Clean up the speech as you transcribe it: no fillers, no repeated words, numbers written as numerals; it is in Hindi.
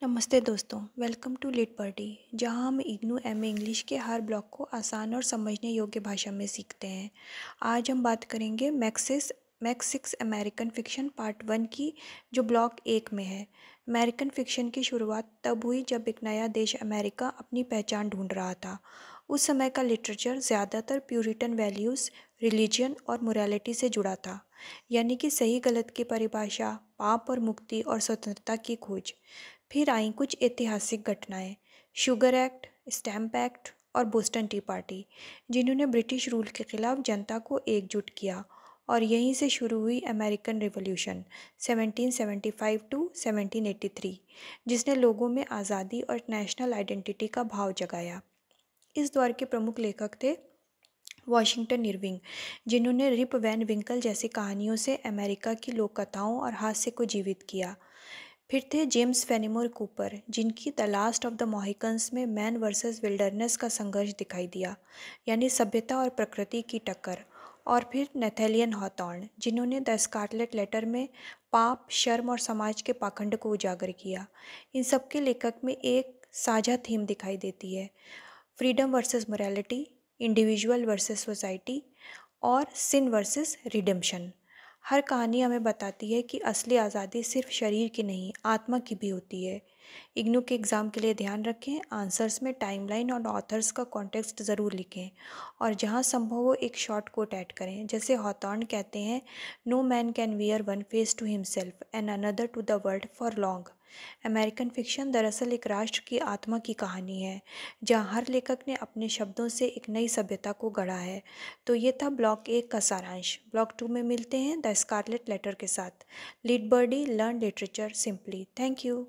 नमस्ते दोस्तों, वेलकम टू लिट पार्टी, जहां हम इग्नू एम इंग्लिश के हर ब्लॉक को आसान और समझने योग्य भाषा में सीखते हैं। आज हम बात करेंगे मैक्स 6 अमेरिकन फ़िक्शन पार्ट 1 की, जो ब्लॉक 1 में है। अमेरिकन फ़िक्शन की शुरुआत तब हुई जब एक नया देश अमेरिका अपनी पहचान ढूंढ रहा था। उस समय का लिटरेचर ज़्यादातर प्यूरिटन वैल्यूज़, रिलीजन और मोरालिटी से जुड़ा था, यानी कि सही गलत की परिभाषा, पाप और मुक्ति और स्वतंत्रता की खोज। फिर आई कुछ ऐतिहासिक घटनाएं, शुगर एक्ट, स्टैम्प एक्ट और बोस्टन टी पार्टी, जिन्होंने ब्रिटिश रूल के खिलाफ जनता को एकजुट किया। और यहीं से शुरू हुई अमेरिकन रिवॉल्यूशन 1775 टू 1783, जिसने लोगों में आज़ादी और नेशनल आइडेंटिटी का भाव जगाया। इस दौर के प्रमुख लेखक थे वॉशिंगटन इरविंग, जिन्होंने रिप वैन विंकल जैसी कहानियों से अमेरिका की लोक कथाओं और हास्य को जीवित किया। फिर थे जेम्स फेनिमोर कूपर, जिनकी द लास्ट ऑफ द मोहिकन्स में मैन वर्सेस विल्डरनेस का संघर्ष दिखाई दिया, यानी सभ्यता और प्रकृति की टक्कर। और फिर नेथेलियन हॉथॉर्न, जिन्होंने द स्कारलेट लेटर में पाप, शर्म और समाज के पाखंड को उजागर किया। इन सबके लेखक में एक साझा थीम दिखाई देती है: freedom versus morality, individual versus society और सिन वर्सेस रिडेम्पशन। हर कहानी हमें बताती है कि असली आज़ादी सिर्फ शरीर की नहीं, आत्मा की भी होती है। इग्नू के एग्ज़ाम के लिए ध्यान रखें, आंसर्स में टाइमलाइन और ऑथर्स का कॉन्टेक्स्ट ज़रूर लिखें, और जहाँ संभव हो एक शॉर्ट कोट ऐड करें, जैसे हॉथॉर्न कहते हैं, no man can wear one face to himself and another to the world for long. American fiction दरअसल एक राष्ट्र की आत्मा की कहानी है, जहाँ हर लेखक ने अपने शब्दों से एक नई सभ्यता को गढ़ा है। तो ये था ब्लॉक 1 का सारांश। ब्लॉक 2 में मिलते हैं द स्कारलेट लेटर के साथ। Lead birdie, learn literature simply. Thank you.